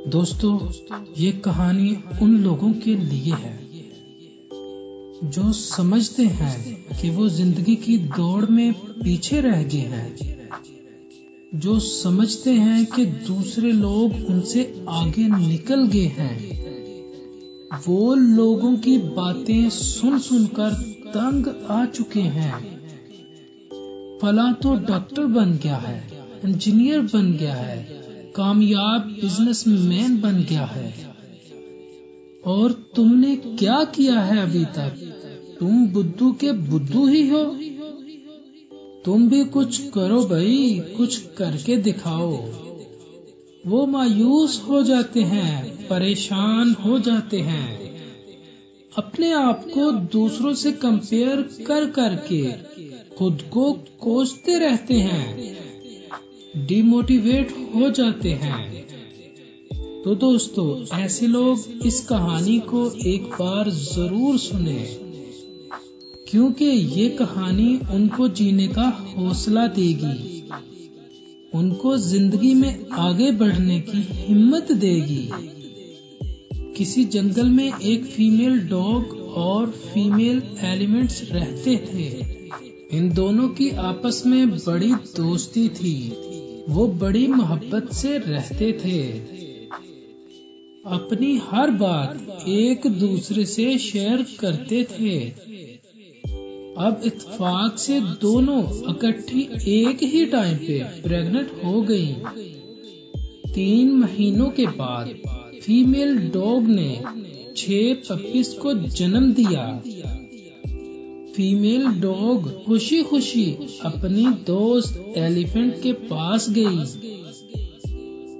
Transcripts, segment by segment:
दोस्तों, ये कहानी उन लोगों के लिए है जो समझते हैं कि वो जिंदगी की दौड़ में पीछे रह गए हैं, जो समझते हैं कि दूसरे लोग उनसे आगे निकल गए हैं। वो लोगों की बातें सुन सुनकर तंग आ चुके हैं। फला तो डॉक्टर बन गया है, इंजीनियर बन गया है, कामयाब बिजनेसमैन बन गया है, और तुमने क्या किया है अभी तक? तुम बुद्धू के बुद्धू ही हो। तुम भी कुछ करो भाई, कुछ करके दिखाओ। वो मायूस हो जाते हैं, परेशान हो जाते हैं, अपने आप को दूसरों से कंपेयर कर करके खुद को कोसते रहते हैं, डिमोटिवेट हो जाते हैं। तो दोस्तों, ऐसे लोग इस कहानी को एक बार जरूर सुने, क्योंकि ये कहानी उनको जीने का हौसला देगी, उनको जिंदगी में आगे बढ़ने की हिम्मत देगी। किसी जंगल में एक फीमेल डॉग और फीमेल एलिफेंट्स रहते थे। इन दोनों की आपस में बड़ी दोस्ती थी। वो बड़ी मोहब्बत से रहते थे, अपनी हर बात एक दूसरे से शेयर करते थे। अब इत्तेफाक से दोनों इकट्ठी एक ही टाइम पे प्रेग्नेंट हो गईं। 3 महीनों के बाद फीमेल डॉग ने 6 पपीज को जन्म दिया। फीमेल डॉग खुशी खुशी अपनी दोस्त एलिफेंट के पास गई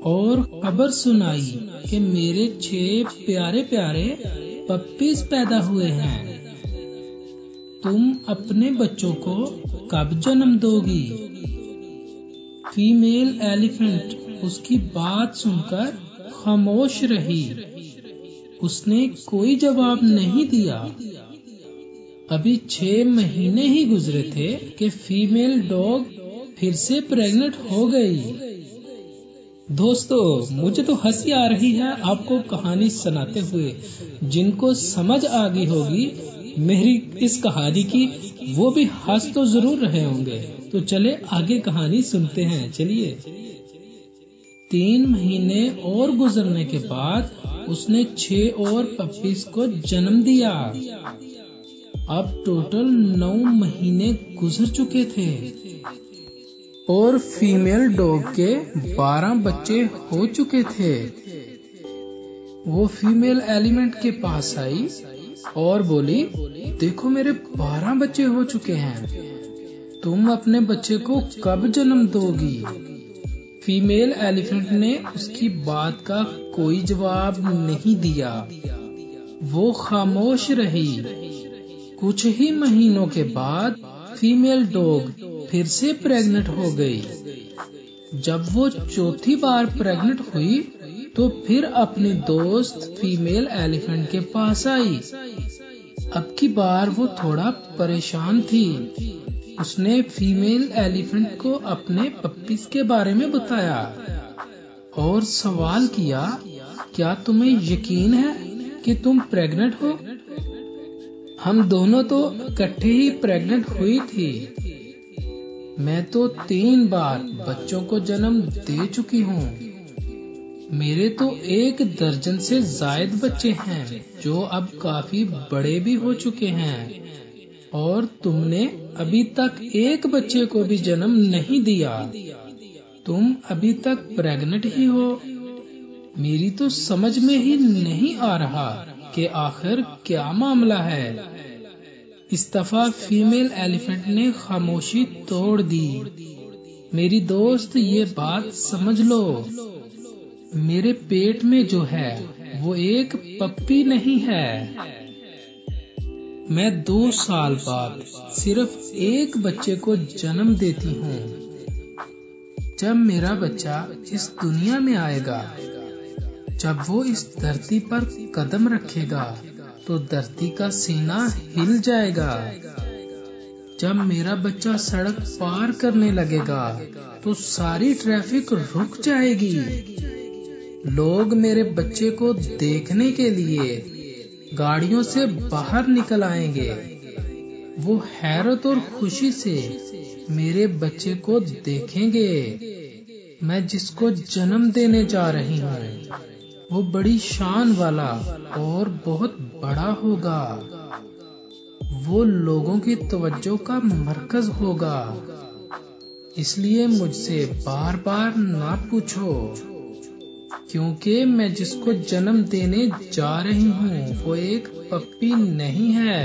और खबर सुनाई कि मेरे 6 प्यारे प्यारे पपीज पैदा हुए हैं। तुम अपने बच्चों को कब जन्म दोगी? फीमेल एलिफेंट उसकी बात सुनकर खामोश रही। उसने कोई जवाब नहीं दिया। अभी 6 महीने ही गुजरे थे कि फीमेल डॉग फिर से प्रेग्नेंट हो गई। दोस्तों, मुझे तो हंसी आ रही है आपको कहानी सुनाते हुए। जिनको समझ आ गई होगी मेरी इस कहानी की, वो भी हंस तो जरूर रहे होंगे। तो चले आगे कहानी सुनते हैं। चलिए। 3 महीने और गुजरने के बाद उसने 6 और पपीज को जन्म दिया। अब टोटल 9 महीने गुजर चुके थे और फीमेल डॉग के 12 बच्चे हो चुके थे। वो फीमेल एलिफेंट के पास आई और बोली, देखो मेरे 12 बच्चे हो चुके हैं, तुम अपने बच्चे को कब जन्म दोगी? फीमेल एलिफेंट ने उसकी बात का कोई जवाब नहीं दिया। वो खामोश रही। कुछ ही महीनों के बाद फीमेल डॉग फिर से प्रेग्नेंट हो गई। जब वो चौथी बार प्रेग्नेंट हुई तो फिर अपनी दोस्त फीमेल एलिफेंट के पास आई। अब की बार वो थोड़ा परेशान थी। उसने फीमेल एलिफेंट को अपने पपीज के बारे में बताया और सवाल किया, क्या तुम्हें यकीन है कि तुम प्रेग्नेंट हो? हम दोनों तो इकट्ठे ही प्रेग्नेंट हुई थी। मैं तो 3 बार बच्चों को जन्म दे चुकी हूँ। मेरे तो 1 दर्जन से जायद बच्चे हैं जो अब काफी बड़े भी हो चुके हैं, और तुमने अभी तक 1 बच्चे को भी जन्म नहीं दिया। तुम अभी तक प्रेग्नेंट ही हो। मेरी तो समझ में ही नहीं आ रहा कि आखिर क्या मामला है। इस दफा फीमेल एलिफेंट ने खामोशी तोड़ दी। मेरी दोस्त, ये बात समझ लो, मेरे पेट में जो है वो एक पप्पी नहीं है। मैं 2 साल बाद सिर्फ 1 बच्चे को जन्म देती हूँ। जब मेरा बच्चा इस दुनिया में आएगा, जब वो इस धरती पर कदम रखेगा तो धरती का सीना हिल जाएगा। जब मेरा बच्चा सड़क पार करने लगेगा तो सारी ट्रैफिक रुक जाएगी। लोग मेरे बच्चे को देखने के लिए गाड़ियों से बाहर निकल आएंगे। वो हैरत और खुशी से मेरे बच्चे को देखेंगे। मैं जिसको जन्म देने जा रही हूँ वो बड़ी शान वाला और बहुत बड़ा होगा। वो लोगों की तवज्जो का मरकज होगा। इसलिए मुझसे बार बार ना पूछो, क्योंकि मैं जिसको जन्म देने जा रही हूँ वो एक पप्पी नहीं है,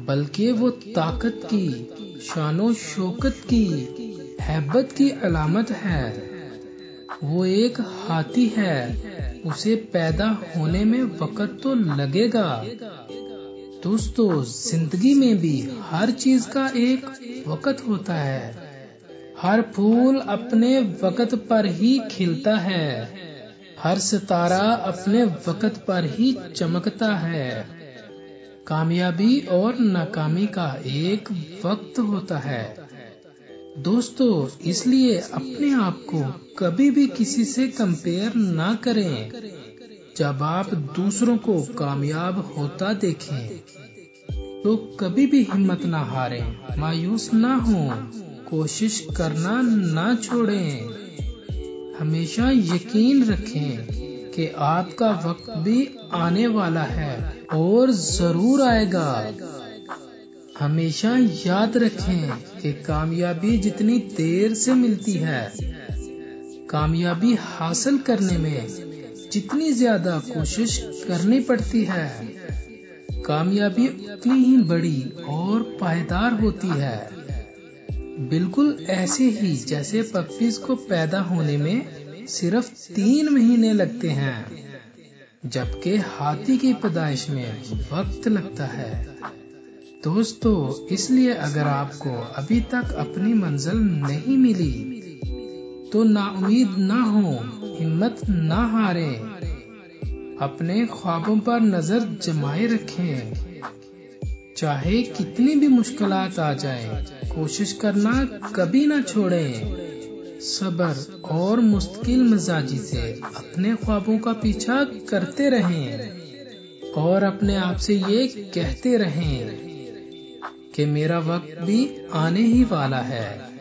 बल्कि वो ताकत की, शानो शौकत की, हैबत की अलामत है। वो एक हाथी है। उसे पैदा होने में वक्त तो लगेगा। दोस्तों, जिंदगी में भी हर चीज का एक वक्त होता है। हर फूल अपने वक्त पर ही खिलता है। हर सितारा अपने वक्त पर ही चमकता है। कामयाबी और नाकामी का एक वक्त होता है। दोस्तों, इसलिए अपने आप को कभी भी किसी से कंपेयर ना करें। जब आप दूसरों को कामयाब होता देखें तो कभी भी हिम्मत ना हारें, मायूस ना हों, कोशिश करना ना छोड़ें। हमेशा यकीन रखें कि आपका वक्त भी आने वाला है और जरूर आएगा। हमेशा याद रखें कि कामयाबी जितनी देर से मिलती है, कामयाबी हासिल करने में जितनी ज्यादा कोशिश करनी पड़ती है, कामयाबी उतनी ही बड़ी और पायदार होती है। बिल्कुल ऐसे ही जैसे पप्पीज को पैदा होने में सिर्फ 3 महीने लगते हैं, जबकि हाथी की पैदाइश में वक्त लगता है। दोस्तों, इसलिए अगर आपको अभी तक अपनी मंजिल नहीं मिली तो नाउम्मीद ना हो, हिम्मत ना हारें, अपने ख्वाबों पर नजर जमाए रखें। चाहे कितनी भी मुश्किलात आ जाएं, कोशिश करना कभी ना छोड़ें। सब्र और मुस्तकिल मिजाजी से अपने ख्वाबों का पीछा करते रहें और अपने आप से ये कहते रहें कि मेरा वक्त भी आने ही वाला है,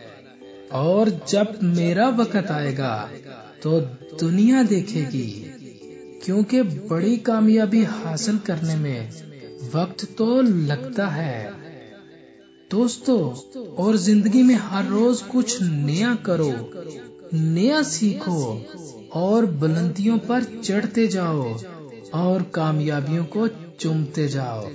और जब मेरा वक्त आएगा तो दुनिया देखेगी, क्योंकि बड़ी कामयाबी हासिल करने में वक्त तो लगता है। दोस्तों, और जिंदगी में हर रोज कुछ नया करो, नया सीखो और बुलंदियों पर चढ़ते जाओ और कामयाबियों को चूमते जाओ।